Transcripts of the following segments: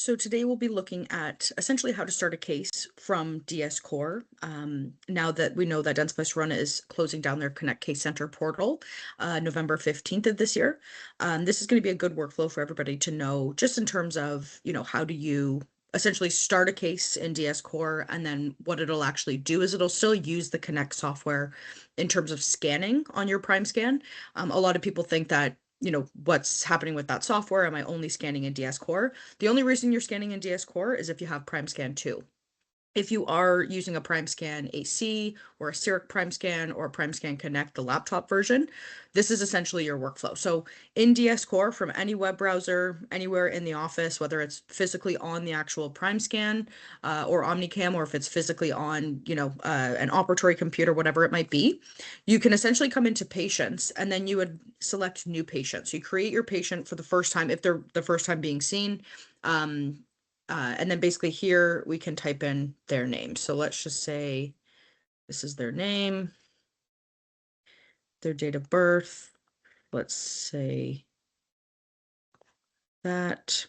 So today we'll be looking at essentially how to start a case from DS Core. Now that we know that Dentsply Sirona is closing down their Connect Case Center portal, November 15th of this year. This is going to be a good workflow for everybody to know, just in terms of, how do you essentially start a case in DS Core, and then what it'll actually do is it'll still use the Connect software in terms of scanning on your Primescan. A lot of people think that what's happening with that software? Am I only scanning in DS Core? The only reason you're scanning in DS Core is if you have Primescan 2. If you are using a Primescan AC or a Syric Primescan or a Primescan Connect, the laptop version, this is essentially your workflow. So in DS Core, from any web browser, anywhere in the office, whether it's physically on the actual Primescan or Omicam, or if it's physically on, an operatory computer, whatever it might be, you can essentially come into patients and then you would select new patients. You create your patient for the first time, if they're the first time being seen. And then basically here we can type in their name. So let's just say this is their name, their date of birth. Let's say that.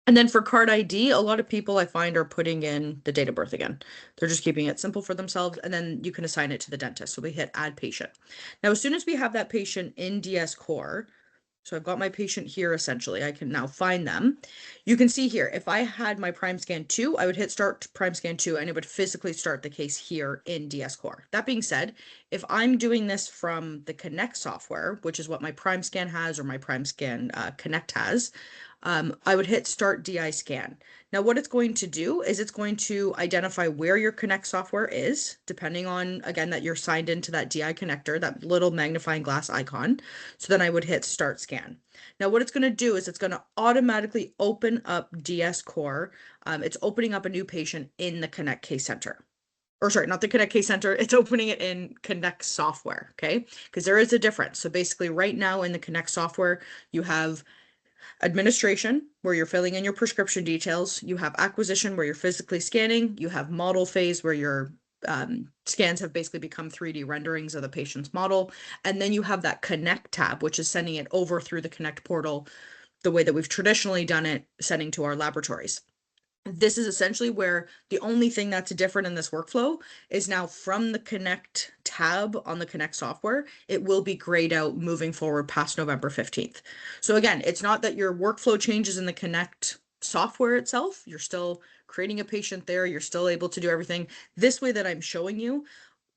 And then for card ID, a lot of people I find are putting in the date of birth again. They're just keeping it simple for themselves, and then you can assign it to the dentist. So we hit add patient. Now, as soon as we have that patient in DS Core, so I've got my patient here, essentially. I can now find them. You can see here, if I had my Primescan 2, I would hit start Primescan 2 and it would physically start the case here in DS Core. That being said, if I'm doing this from the Connect software, which is what my Primescan has or my Primescan Connect has, I would hit start DI scan. Now what it's going to do is it's going to identify where your Connect software is, depending on, again, that you're signed into that DI connector, that little magnifying glass icon. So then I would hit start scan. Now what it's going to do is it's going to automatically open up DS Core. It's opening up a new patient in the Connect Case Center. Or sorry, not the Connect Case Center, it's opening it in Connect software, okay? Because there is a difference. So basically right now in the Connect software, you have administration, where you're filling in your prescription details. You have acquisition, where you're physically scanning. You have model phase, where your scans have basically become 3D renderings of the patient's model. And then you have that Connect tab, which is sending it over through the Connect portal the way that we've traditionally done it, sending to our laboratories. This is essentially where the only thing that's different in this workflow is now from the Connect tab on the Connect software, it will be grayed out moving forward past November 15th. So again, it's not that your workflow changes in the Connect software itself. You're still creating a patient there. You're still able to do everything this way that I'm showing you.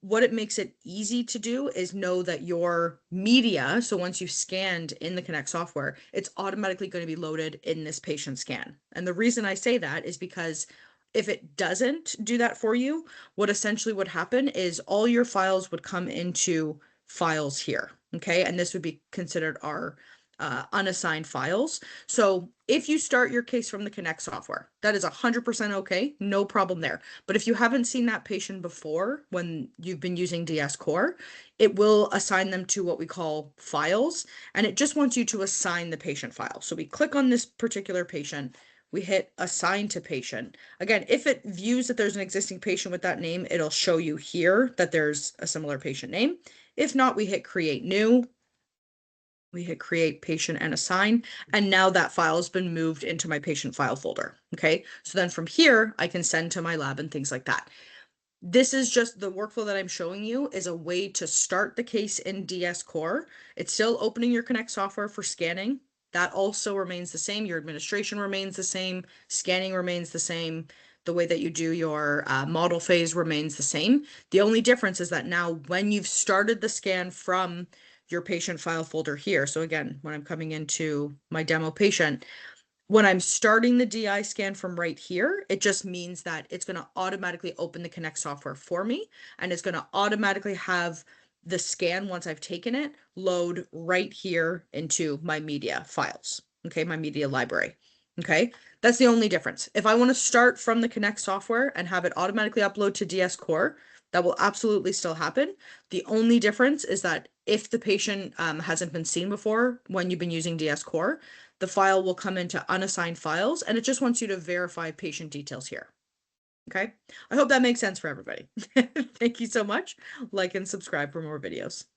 What it makes it easy to do is know that your media, so once you've scanned in the Connect software, it's automatically going to be loaded in this patient scan. And the reason I say that is because if it doesn't do that for you, what essentially would happen is all your files would come into files here, okay? And this would be considered our unassigned files. So if you start your case from the Connect software, that is 100% okay, no problem there. But if you haven't seen that patient before when you've been using DS Core, it will assign them to what we call files, and it just wants you to assign the patient file. So we click on this particular patient, we hit assign to patient. Again, if it views that there's an existing patient with that name, it'll show you here that there's a similar patient name. If not, we hit create new. We hit create patient and assign, and now that file has been moved into my patient file folder. Okay, so then from here, I can send to my lab and things like that. This is just the workflow that I'm showing you is a way to start the case in DS Core. It's still opening your Connect software for scanning. That also remains the same. Your administration remains the same. Scanning remains the same. The way that you do your model phase remains the same. The only difference is that now when you've started the scan from your patient file folder here. So again, when I'm coming into my demo patient, when I'm starting the DI scan from right here, it just means that it's going to automatically open the Connect software for me, and it's going to automatically have the scan, once I've taken it, load right here into my media files. Okay, my media library. Okay, that's the only difference. If I want to start from the Connect software and have it automatically upload to DS Core, that will absolutely still happen. The only difference is that if the patient hasn't been seen before when you've been using DS Core, the file will come into unassigned files, and it just wants you to verify patient details here. Okay, I hope that makes sense for everybody. Thank you so much. Like and subscribe for more videos.